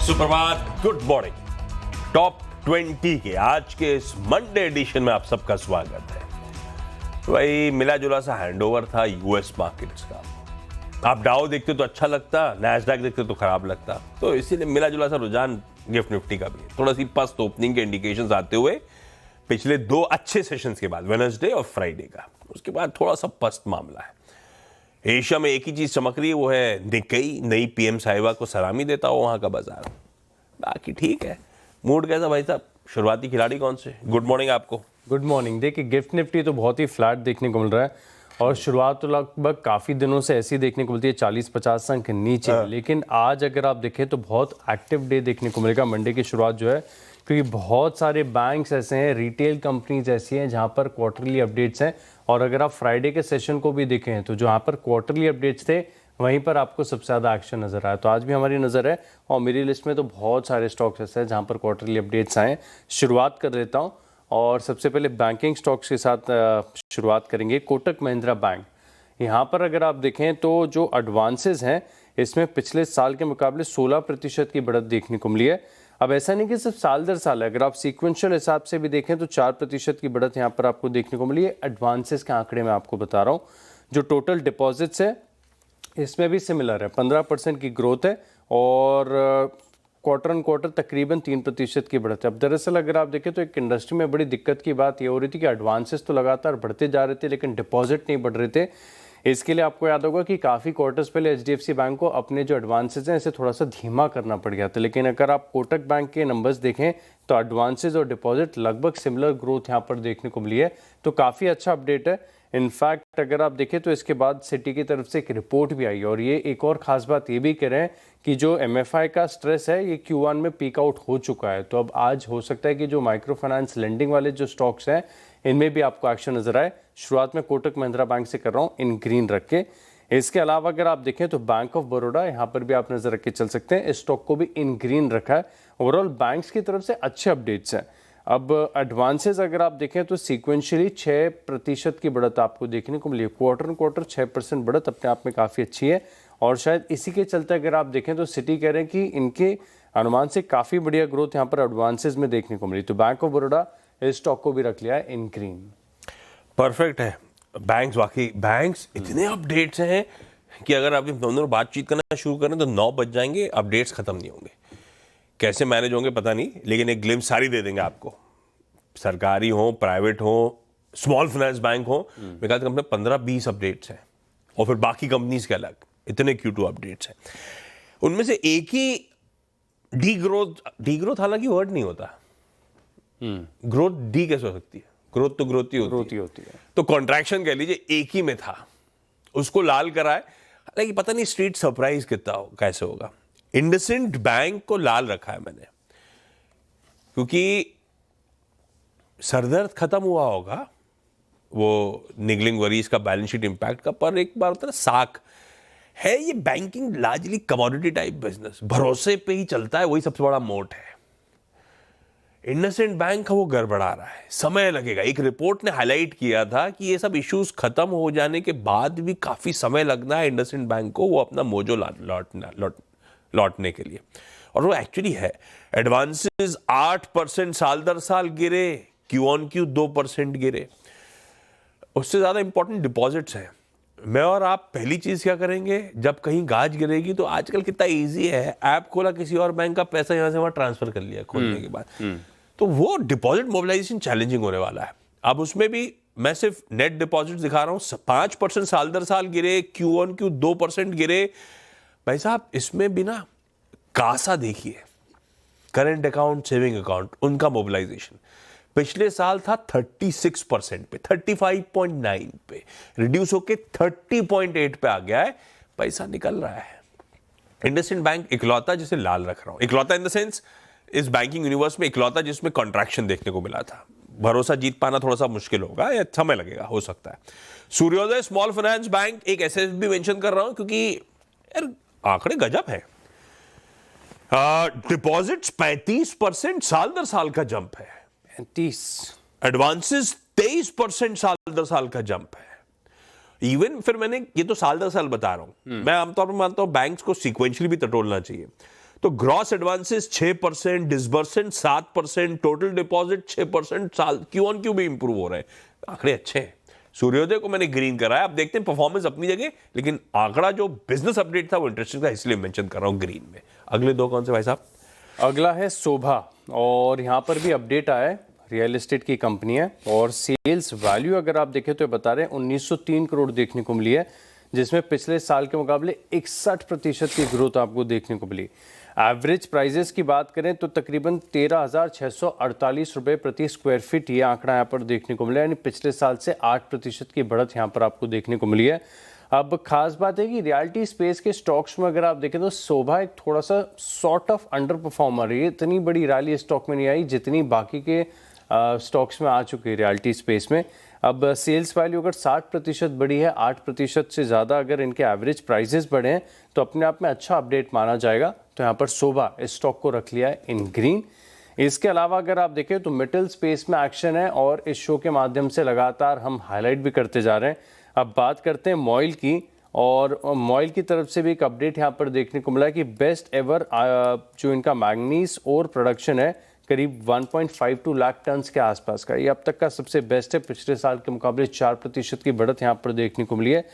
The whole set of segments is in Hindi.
सुप्रभात, गुड मॉर्निंग। टॉप 20 के आज के इस मंडे एडिशन में आप सबका स्वागत है। वही मिला जुला सा हैंडओवर था यूएस मार्केट्स का। आप डाउ देखते तो अच्छा लगता, नैस्डैक देखते तो खराब लगता, तो इसीलिए मिला जुला सा रुझान गिफ्ट निफ्टी का भी है। थोड़ा सी पस्त ओपनिंग के इंडिकेशंस आते हुए पिछले दो अच्छे सेशंस के बाद, वेडनेसडे और फ्राइडे का, उसके बाद थोड़ा सा पस्त मामला है। एशिया में एक ही चीज चमक रही है, वो है निक्केई। नई पीएम साहिबा को सलामी देता हो वहां का बाजार। बाकी ठीक है। मूड कैसा भाई साहब? शुरुआती खिलाड़ी कौन से? गुड मॉर्निंग आपको। Good morning. देखिए, गिफ्ट निफ्टी तो बहुत ही फ्लैट देखने को मिल रहा है और शुरुआत तो लगभग काफ़ी दिनों से ऐसी देखने को मिलती है, 40-50 अंक नीचे। लेकिन आज अगर आप देखें तो बहुत एक्टिव डे देखने को मिलेगा मंडे की शुरुआत जो है, क्योंकि बहुत सारे बैंक्स ऐसे हैं, रिटेल कंपनीज ऐसी हैं जहां पर क्वार्टरली अपडेट्स हैं। और अगर आप फ्राइडे के सेशन को भी देखें तो जहां पर क्वार्टरली अपडेट्स थे वहीं पर आपको सबसे ज़्यादा एक्शन नज़र आया। तो आज भी हमारी नज़र है और मेरी लिस्ट में तो बहुत सारे स्टॉक्स ऐसे हैं जहां पर क्वार्टरली अपडेट्स आए। शुरुआत कर लेता हूँ और सबसे पहले बैंकिंग स्टॉक्स के साथ शुरुआत करेंगे। कोटक महिंद्रा बैंक, यहाँ पर अगर आप देखें तो जो एडवांसेस हैं इसमें पिछले साल के मुकाबले 16% की बढ़त देखने को मिली है। अब ऐसा नहीं कि सिर्फ साल दर साल है, अगर आप सीक्वेंशियल हिसाब से भी देखें तो 4% की बढ़त यहाँ पर आपको देखने को मिली है। एडवांसेस के आंकड़े मैं आपको बता रहा हूँ। जो टोटल डिपॉजिट्स है इसमें भी सिमिलर है, 15% की ग्रोथ है और क्वार्टर ऑन क्वार्टर तकरीबन 3% की बढ़त है। अब दरअसल अगर आप देखें तो एक इंडस्ट्री में बड़ी दिक्कत की बात ये हो रही थी कि एडवांसेस तो लगातार बढ़ते जा रहे थे लेकिन डिपॉजिट नहीं बढ़ रहे थे। इसके लिए आपको याद होगा कि काफ़ी क्वार्टर्स पहले एचडीएफसी बैंक को अपने जो एडवांसेस हैं इसे थोड़ा सा धीमा करना पड़ गया था। लेकिन अगर आप कोटक बैंक के नंबर्स देखें तो एडवांसेस और डिपॉजिट लगभग सिमिलर ग्रोथ यहाँ पर देखने को मिली है, तो काफ़ी अच्छा अपडेट है। इनफैक्ट अगर आप देखें तो इसके बाद सिटी की तरफ से एक रिपोर्ट भी आई और ये एक और ख़ास बात ये भी कह रहे हैं कि जो एमएफआई का स्ट्रेस है ये Q1 में पीक आउट हो चुका है। तो अब आज हो सकता है कि जो माइक्रो फाइनेंस लेंडिंग वाले जो स्टॉक्स हैं इनमें भी आपको एक्शन नजर आए। शुरुआत में कोटक महिंद्रा बैंक से कर रहा हूँ इन ग्रीन रख के। इसके अलावा अगर आप देखें तो बैंक ऑफ बड़ौदा, यहाँ पर भी आप नजर रख के चल सकते हैं। इस स्टॉक को भी इन ग्रीन रखा है। ओवरऑल बैंक्स की तरफ से अच्छे अपडेट्स हैं। अब एडवांसेस अगर आप देखें तो सीक्वेंशियली 6% की बढ़त आपको देखने को मिली है। क्वार्टर ऑन क्वार्टर 6% बढ़त अपने आप में काफ़ी अच्छी है और शायद इसी के चलते अगर आप देखें तो सिटी कह रहे हैं कि इनके अनुमान से काफ़ी बढ़िया ग्रोथ यहाँ पर एडवांसेस में देखने को मिली। तो बैंक ऑफ बड़ौदा इस स्टॉक को भी रख लिया है इन ग्रीन। परफेक्ट है। बैंक्स, वाकई बैंक्स इतने अपडेट्स हैं कि अगर आप दोनों बातचीत करना शुरू करें तो 9 बज जाएंगे, अपडेट्स खत्म नहीं होंगे। कैसे मैनेज होंगे पता नहीं, लेकिन एक ग्लिम्स सारी दे देंगे आपको। सरकारी हो, प्राइवेट हो, स्मॉल फाइनेंस बैंक हो, मेरे ख्याल से कंपनी 15-20 अपडेट्स हैं और फिर बाकी कंपनीज के अलग इतने Q2 अपडेट्स हैं। उनमें से एक ही डी ग्रोथ हालांकि वर्ड नहीं होता। ग्रोथ डी कैसे हो सकती है? ग्रोथ तो ग्रोथ ही होती है। तो कॉन्ट्रैक्शन कह लीजिए एक ही में था, उसको लाल कराए। हालांकि पता नहीं स्ट्रीट सरप्राइज कितना कैसे होगा। इंडसइंड बैंक को लाल रखा है मैंने, क्योंकि सरदर्द खत्म हुआ होगा वो निगलिंग वरीज का, बैलेंस शीट इंपैक्ट का, पर एक बार होता है साख है। ये banking largely commodity type business, भरोसे पे ही चलता है, वही सबसे बड़ा मोट है। इंडसइंड बैंक का वो गड़बड़ा रहा है, समय लगेगा। एक रिपोर्ट ने हाईलाइट किया था कि ये सब इश्यूज खत्म हो जाने के बाद भी काफी समय लगना है इंडसइंड बैंक को वो अपना मोजो लौटने के लिए, और वो एक्चुअली है। एडवांसेस 8% साल दर साल गिरे, Q-on-Q 2% गिरे। उससे ज्यादा इंपॉर्टेंट डिपॉजिट्स हैं। मैं और आप पहली चीज क्या करेंगे जब कहीं गाज गिरेगी? तो आजकल कितना इजी है, ऐप खोला, किसी और बैंक का पैसा यहां से वहां ट्रांसफर कर लिया खोलने के बाद। तो वो डिपॉजिट मोबिलाइजेशन चैलेंजिंग होने वाला है। अब उसमें भी मैं सिर्फ नेट डिपॉजिट दिखा रहा हूं। 5% साल दर साल गिरे, Q-on-Q 2% गिरे। भाई साहब इसमें भी ना कासा देखिए, करंट अकाउंट, सेविंग अकाउंट, उनका मोबिलाइजेशन पिछले साल था 36% पे, 35.9 पे, रिड्यूस होके 30.8 पे आ गया है। पैसा निकल रहा है। इंडसइंड बैंक इकलौता जिसे लाल रख रहा हूं, इकलौता इन द सेंस इस बैंकिंग यूनिवर्स में इकलौता जिसमें कॉन्ट्रैक्शन देखने को मिला था। भरोसा जीत पाना थोड़ा सा मुश्किल होगा या समय लगेगा, हो सकता है। सूर्योदय स्मॉल फाइनेंस बैंक, एक एसएफबी मेंशन कर रहा हूं क्योंकि यार आंकड़े गजब है। डिपॉजिट्स 35% साल दर साल का जंप है। 30 एडवांसेस 23% साल दर साल का जंप है। इवन फिर मैंने ये तो साल दर साल बता रहा हूं, मैं आमतौर पर मानता हूं बैंक्स को सीक्वेंशियली भी टटोलना चाहिए। तो gross advances 6%, disbursement 7%, total deposit 6%, साल क्यू ऑन क्यू भी इंप्रूव हो रहे हैं। आंकड़े अच्छे हैं। सूर्योदय को मैंने ग्रीन करा है, अब देखते हैं परफॉर्मेंस अपनी जगह, लेकिन आंकड़ा जो बिजनेस अपडेट था वो इंटरेस्टिंग था, इसलिए मेंशन कर रहा हूं ग्रीन में। अगले दो कौन से भाई साहब? अगला है शोभा, और यहाँ पर भी अपडेट आया है। रियल एस्टेट की कंपनी है और सेल्स वैल्यू अगर आप देखें तो ये बता रहे हैं 1903 करोड़ देखने को मिली है, जिसमें पिछले साल के मुकाबले 61% की ग्रोथ आपको देखने को मिली। एवरेज प्राइजेस की बात करें तो तकरीबन 13,648 रुपये प्रति स्क्वायर फीट ये आंकड़ा यहाँ पर देखने को मिला है, यानी पिछले साल से 8% की बढ़त यहाँ पर आपको देखने को मिली है। अब खास बात है कि रियलिटी स्पेस के स्टॉक्स में अगर आप देखें तो शोभा एक थोड़ा सा सॉर्ट ऑफ अंडर परफॉर्मर है। इतनी बड़ी रैली स्टॉक में नहीं आई जितनी बाकी के स्टॉक्स में आ चुकी है रियलिटी स्पेस में। अब सेल्स वैल्यू अगर 60% बढ़ी है, 8% से ज़्यादा अगर इनके एवरेज प्राइसेस बढ़े हैं तो अपने आप में अच्छा अपडेट माना जाएगा। तो यहाँ पर शोभा इस स्टॉक को रख लिया है इन ग्रीन। इसके अलावा अगर आप देखें तो मेटल स्पेस में एक्शन है और इस शो के माध्यम से लगातार हम हाईलाइट भी करते जा रहे हैं। अब बात करते हैं मॉइल की, और मॉइल की तरफ से भी एक अपडेट यहाँ पर देखने को मिला है कि बेस्ट एवर जो इनका मैग्नीज और प्रोडक्शन है करीब 1.52 लाख टन के आसपास का, ये अब तक का सबसे बेस्ट है। पिछले साल के मुकाबले 4% की बढ़त यहाँ पर देखने को मिली है।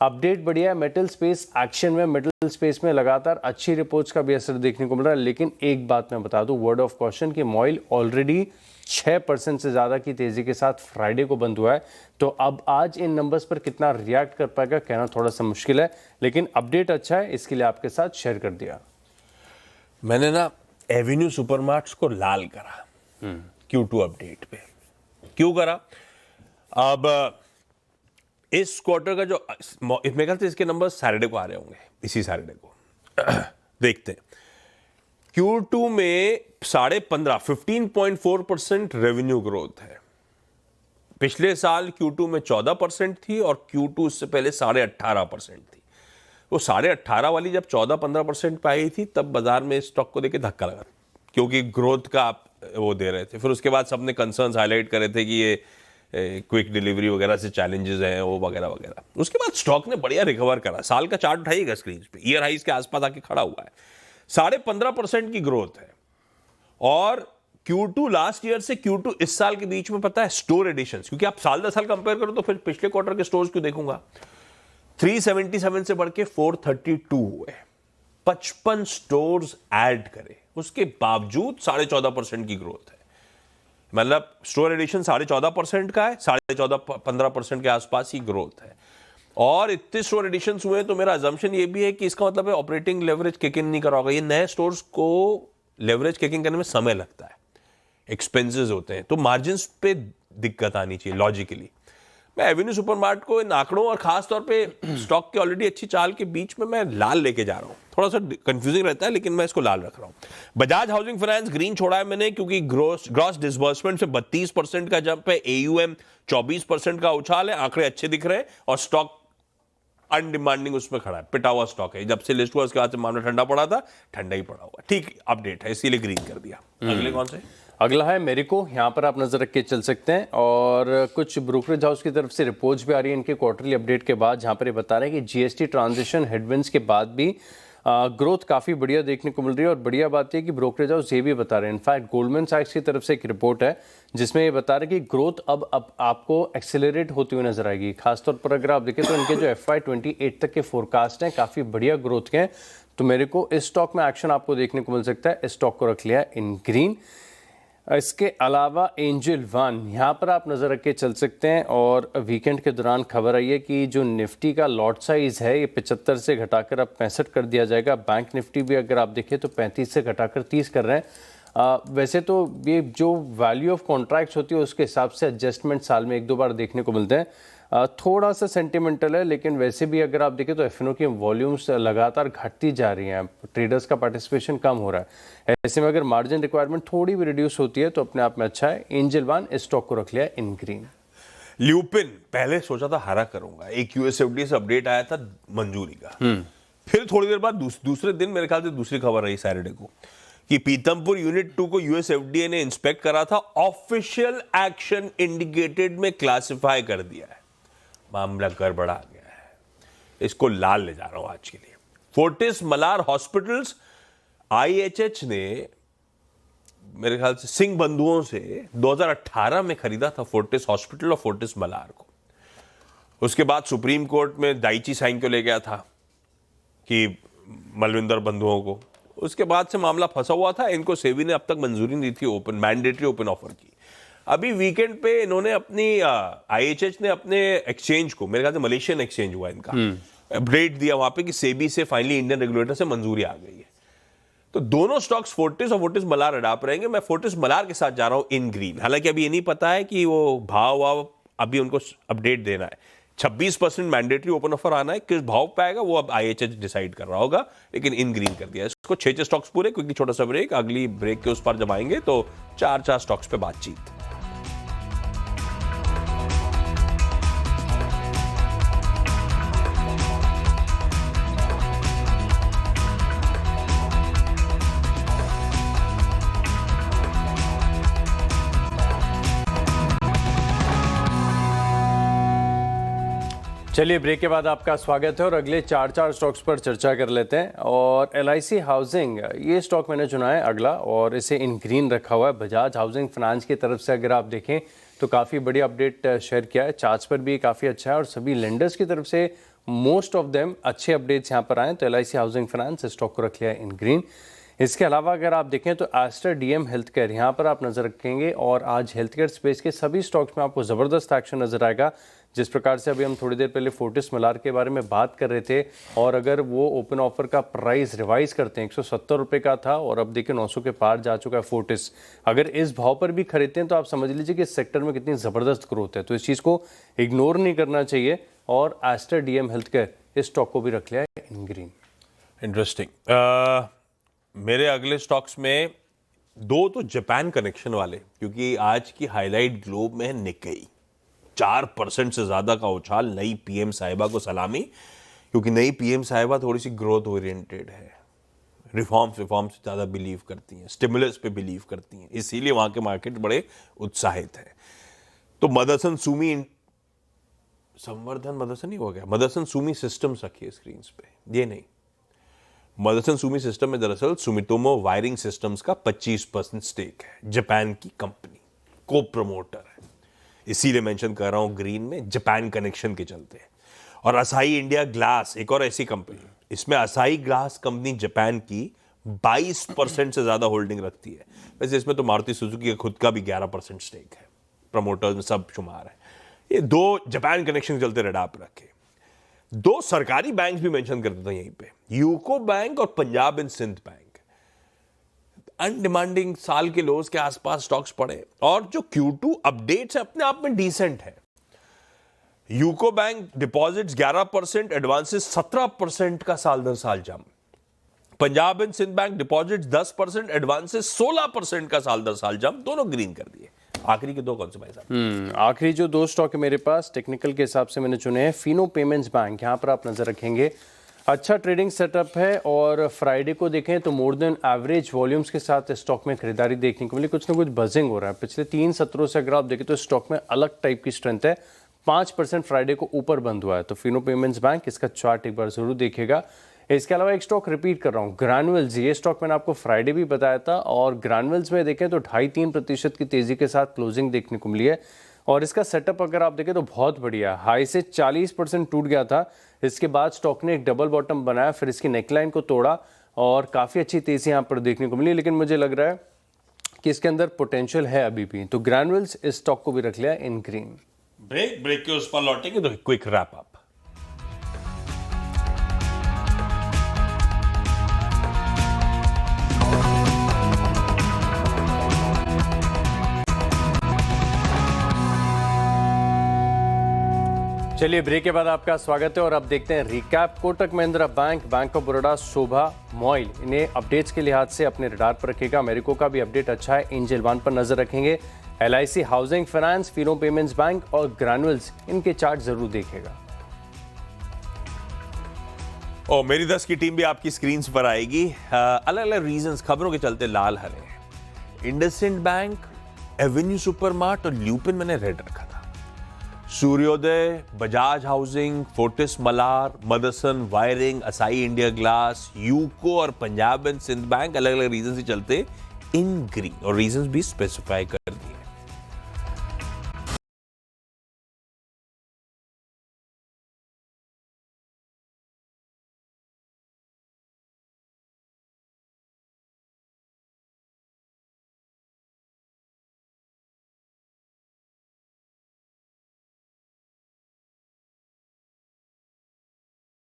अपडेट बढ़िया है मेटल स्पेस एक्शन में। मेटल स्पेस में लगातार अच्छी रिपोर्ट्स का भी असर देखने को मिल रहा है, लेकिन एक बात मैं बता दूं, वर्ड ऑफ कॉशन कि मॉइल ऑलरेडी 6% से ज़्यादा की तेज़ी के साथ फ्राइडे को बंद हुआ है। तो अब आज इन नंबर्स पर कितना रिएक्ट कर पाएगा कहना थोड़ा सा मुश्किल है, लेकिन अपडेट अच्छा है, इसके लिए आपके साथ शेयर कर दिया। मैंने ना एवेन्यू सुपरमार्ट्स को लाल करा Q2 अपडेट पे। क्यों करा? अब इस क्वार्टर का जो मेरे ख्याल से इसके नंबर सैटरडे को आ रहे होंगे, इसी सैटरडे को देखते हैं। Q2 में 15.4% रेवेन्यू ग्रोथ है। पिछले साल Q2 में 14% थी और Q2 उससे पहले 18.5% थी। वो 18.5 वाली जब 14-15% पे आई थी तब बाजार में स्टॉक को देके धक्का लगा, क्योंकि ग्रोथ का आप वो दे रहे थे। फिर उसके बाद सबने कंसर्न्स हाईलाइट करे थे कि ये क्विक डिलीवरी वगैरह से चैलेंजेस हैं वो वगैरह वगैरह। उसके बाद स्टॉक ने बढ़िया रिकवर करा। साल का चार्ट उठाइएगा स्क्रीन पे, ईयर हाइज के आसपास आके खड़ा हुआ है। 15.5% की ग्रोथ है। और Q2 लास्ट ईयर से Q2 इस साल के बीच में पता है स्टोर एडिशंस, क्योंकि आप साल 10 साल कंपेयर करो तो फिर पिछले क्वार्टर के स्टोर्स क्यों देखूंगा, 377 से बढ़ के 432 हुए। 55 स्टोर्स ऐड करे, उसके बावजूद 14.5% की ग्रोथ है। मतलब स्टोर एडिशन 14.5% का है, 14.5-15% के आसपास ही ग्रोथ है। और इतने स्टोर एडिशन हुए तो मेरा अजम्पशन ये भी है कि इसका मतलब है ऑपरेटिंग लेवरेज किक इन नहीं करा होगा। ये नए स्टोर्स को लेवरेज किक इन करने में समय लगता है, एक्सपेंसेस होते हैं, तो मार्जिन पे दिक्कत आनी चाहिए लॉजिकली। मैं एवेन्यू सुपरमार्ट को इन आंकड़ों और खास तौर पे स्टॉक की ऑलरेडी अच्छी चाल के बीच में मैं लाल लेके जा रहा हूं। थोड़ा सा कंफ्यूजिंग रहता है लेकिन मैं इसको लाल रख रहा हूं। बजाज हाउसिंग फाइनेंस ग्रीन छोड़ा है मैंने, क्योंकि ग्रॉस डिसबर्समेंट से 32% का जंप है, AUM 24% का उछाल है, आंकड़े अच्छे दिख रहे हैं और स्टॉक अनडिमांडिंग उसमें खड़ा है, पिटा हुआ स्टॉक है। जब से लिस्ट हुआ उसके बाद से मामला ठंडा पड़ा था, ठंडा ही पड़ा हुआ। ठीक अपडेट है, इसीलिए ग्रीन कर दिया। अगले कौन से? अगला है मेरिको, यहाँ पर आप नजर रख के चल सकते हैं। और कुछ ब्रोकरेज हाउस की तरफ से रिपोर्ट्स भी आ रही है इनके क्वार्टरली अपडेट के बाद, जहाँ पर ये बता रहे हैं कि GST ट्रांजिशन हेडविंड्स के बाद भी ग्रोथ काफ़ी बढ़िया देखने को मिल रही है। और बढ़िया बात है कि ब्रोकरेज हाउस ये भी बता रहे हैं, इनफैक्ट गोल्डमैन सैक्स की तरफ से एक रिपोर्ट है जिसमें ये बता रहे हैं कि ग्रोथ अब आपको एक्सेलरेट होती हुई नजर आएगी। खासतौर पर अगर आप देखें तो इनके जो FY 28 तक के फोरकास्ट हैं काफ़ी बढ़िया ग्रोथ के हैं। तो मेरे को इस स्टॉक में एक्शन आपको देखने को मिल सकता है। इस स्टॉक को रख लिया है इन ग्रीन। इसके अलावा एंजल वन, यहाँ पर आप नज़र रख के चल सकते हैं। और वीकेंड के दौरान खबर आई है कि जो निफ्टी का लॉट साइज़ है ये 75 से घटाकर अब 65 कर दिया जाएगा। बैंक निफ्टी भी अगर आप देखें तो 35 से घटाकर 30 कर रहे हैं। वैसे तो ये जो वैल्यू ऑफ कॉन्ट्रैक्ट्स होती है उसके हिसाब से एडजस्टमेंट साल में 1-2 बार देखने को मिलते हैं। थोड़ा सा सेंटिमेंटल है, लेकिन वैसे भी अगर आप देखें तो एफएनओ की वॉल्यूम्स लगातार घटती जा रही हैं, ट्रेडर्स का पार्टिसिपेशन कम हो रहा है। ऐसे में अगर मार्जिन रिक्वायरमेंट थोड़ी भी रिड्यूस होती है तो अपने आप में अच्छा है। एंजल वन इस स्टॉक को रख लिया इन ग्रीन। ल्यूपिन पहले सोचा था हरा करूंगा, एक यूएसएफडीए से अपडेट आया था मंजूरी का। फिर थोड़ी देर बाद दूसरे दिन मेरे ख्याल से दूसरी खबर रही सैटरडे को कि पीतमपुर यूनिट 2 को यूएसएफडीए ने इंस्पेक्ट करा था, ऑफिशियल एक्शन इंडिकेटेड में क्लासिफाई कर दिया है। मामला गड़बड़ा गया है, इसको लाल ले जा रहा हूं आज के लिए। फोर्टिस मलार हॉस्पिटल्स IHH ने मेरे ख्याल से सिंह बंधुओं से 2018 में खरीदा था फोर्टिस हॉस्पिटल और फोर्टिस मलार को। उसके बाद सुप्रीम कोर्ट में दाइची साइन को ले गया था कि मलविंदर बंधुओं को। उसके बाद से मामला फंसा हुआ था। इनको सेबी ने अब तक मंजूरी नहीं थी ओपन मैंडेटरी ओपन ऑफर की। अभी वीकेंड पे इन्होंने अपनी IHH ने अपने एक्सचेंज को, मेरे ख्याल से मलेशियन एक्सचेंज हुआ इनका, अपडेट दिया वहां पे कि सेबी से फाइनली इंडियन रेगुलेटर से मंजूरी आ गई है। तो दोनों स्टॉक्स फोर्टिस और फोर्टिस मलार अडाप्ट रहेंगे। मैं फोर्टिस मलार के साथ जा रहा हूं इन ग्रीन। हालांकि अभी ये नहीं पता है कि वो भाव अभी उनको अपडेट देना है। 26% मैंडेटरी ओपन ऑफर आना है, किस भाव पे आएगा वो अब IHH डिसाइड कर रहा होगा, लेकिन इन ग्रीन कर दिया इसको। 6 स्टॉक्स पूरे, क्योंकि छोटा सा ब्रेक, अगली ब्रेक के उस पर जब आएंगे तो 4 स्टॉक्स पे बातचीत। चलिए ब्रेक के बाद आपका स्वागत है और अगले 4 स्टॉक्स पर चर्चा कर लेते हैं। और LIC हाउसिंग, ये स्टॉक मैंने चुना है अगला और इसे इन ग्रीन रखा हुआ है। बजाज हाउसिंग फाइनेंस की तरफ से अगर आप देखें तो काफ़ी बड़ी अपडेट शेयर किया है, चार्ट्स पर भी काफ़ी अच्छा है और सभी लेंडर्स की तरफ से मोस्ट ऑफ देम अच्छे अपडेट्स यहाँ पर आए। तो LIC हाउसिंग फाइनेंस स्टॉक को रख लिया है इन ग्रीन। इसके अलावा अगर आप देखें तो एस्टर DM हेल्थ केयर, यहाँ पर आप नज़र रखेंगे और आज हेल्थ केयर स्पेस के सभी स्टॉक्स में आपको ज़बरदस्त एक्शन नज़र आएगा। जिस प्रकार से अभी हम थोड़ी देर पहले फोर्टिस मलार के बारे में बात कर रहे थे, और अगर वो ओपन ऑफर का प्राइस रिवाइज करते हैं 170 रुपये का था और अब देखिए 900 के पार जा चुका है फोर्टिस। अगर इस भाव पर भी खरीदते हैं तो आप समझ लीजिए कि इस सेक्टर में कितनी ज़बरदस्त ग्रोथ है। तो इस चीज़ को इग्नोर नहीं करना चाहिए और एस्टर DM हेल्थ केयर इस स्टॉक को भी रख लिया है इन ग्रीन। इंटरेस्टिंग। मेरे अगले स्टॉक्स में 2 तो जापान कनेक्शन वाले, क्योंकि आज की हाईलाइट ग्लोब में है निक्केई। 4% से ज्यादा का उछाल। नई PM साहिबा को सलामी, क्योंकि नई PM साहिबा थोड़ी सी ग्रोथ ओरिएंटेड है, रिफॉर्म से ज्यादा बिलीव करती हैं, स्टिमुलस पे बिलीव करती हैं, इसीलिए वहां के मार्केट बड़े उत्साहित हैं। तो मदरसन सुमी संवर्धन, मदरसन ही हो गया, मदरसन सुमी सिस्टम्स रखिए स्क्रीन पे, ये नहीं। मदरसन सुमी सिस्टम में दरअसल सुमितोमो वायरिंग सिस्टम्स का 25% स्टेक है। जापान की कंपनी, को प्रमोटर है, इसीलिए मेंशन कर रहा हूं ग्रीन में, जापान कनेक्शन के चलते। और असाही इंडिया ग्लास, एक और ऐसी कंपनी, इसमें असाही ग्लास कंपनी जापान की 22% से ज्यादा होल्डिंग रखती है। वैसे इसमें तो मारुति सुजुकी का खुद का भी 11% स्टेक है, प्रमोटर्स में सब शुमार है। ये 2 जापान कनेक्शन के चलते रेडार पर रखे। 2 सरकारी बैंक भी मेंशन कर देता हूं यहीं पे, यूको बैंक और पंजाब एंड सिंध बैंक। अनडिमांडिंग साल के लोज के आसपास स्टॉक्स पड़े और जो Q2 अपडेट्स है अपने आप में डिसेंट है। यूको बैंक डिपॉजिट्स 11%, एडवांसेस 17% का साल दर साल jump. Punjab and Sind Bank deposits 10%, advances 16% का साल दर साल जंप। दोनों ग्रीन कर दिए। आखिरी के 2 कौन से भाई साहब? आखिरी जो 2 स्टॉक है मेरे पास टेक्निकल के हिसाब से मैंने चुने हैं। फिनो पेमेंट्स बैंक, यहाँ पर आप नजर रखेंगे, अच्छा ट्रेडिंग सेटअप है और फ्राइडे को देखें तो मोर देन एवरेज वॉल्यूम्स के साथ स्टॉक में खरीदारी देखने को मिली। कुछ ना कुछ बजिंग हो रहा है। पिछले 3 सत्रों से अगर आप देखें तो स्टॉक में अलग टाइप की स्ट्रेंथ है। 5% फ्राइडे को ऊपर बंद हुआ है। तो फिनो पेमेंट्स बैंक, इसका चार्ट एक बार जरूर देखिएगा। इसके अलावा एक स्टॉक रिपीट कर रहा हूँ, ग्रैन्युअल्स। ये स्टॉक मैंने आपको फ्राइडे भी बताया था और ग्रैन्युअल्स में देखें तो 2.5-3% की तेजी के साथ क्लोजिंग देखने को मिली है। और इसका सेटअप अगर आप देखें तो बहुत बढ़िया, हाई से 40% टूट गया था। इसके बाद स्टॉक ने एक डबल बॉटम बनाया, फिर इसकी नेकलाइन को तोड़ा और काफ़ी अच्छी तेजी यहाँ पर देखने को मिली। लेकिन मुझे लग रहा है कि इसके अंदर पोटेंशियल है अभी भी। तो ग्रैन्युअल्स इस स्टॉक को भी रख लिया इन ग्रीन। ब्रेक के उस पर लौटेंगे तो क्विक रैप अप। चलिए ब्रेक के बाद आपका स्वागत है और अब देखते हैं recap. Kotak Mahindra bank, bank of Baroda, Sobha, MOIL, इन्हें अपडेट्स के लिहाज से अपने रडार पर रखेगा। अमेरिको का भी अपडेट अच्छा है, एंजल वन पर नजर रखेंगे। LIC housing finance, Fino payments bank और ग्रैन्युअल्स, इनके चार्ट जरूर देखेगा। और मेरी 10 की टीम भी आपकी स्क्रीन पर आएगी। अलग अलग रीजंस, खबरों के चलते लाल हरे। इंडसइंड बैंक, एवेन्यू सुपरमार्ट और ल्यूपिन मैंने रेड रखा था। Suryoday, Bajaj Housing, Fortis Malar, Motherson Wiring, Asahi India Glass, UCO और पंजाब एंड सिंध बैंक अलग अलग रीजन से चलते इन ग्रीन, और रीजंस भी स्पेसिफाई कर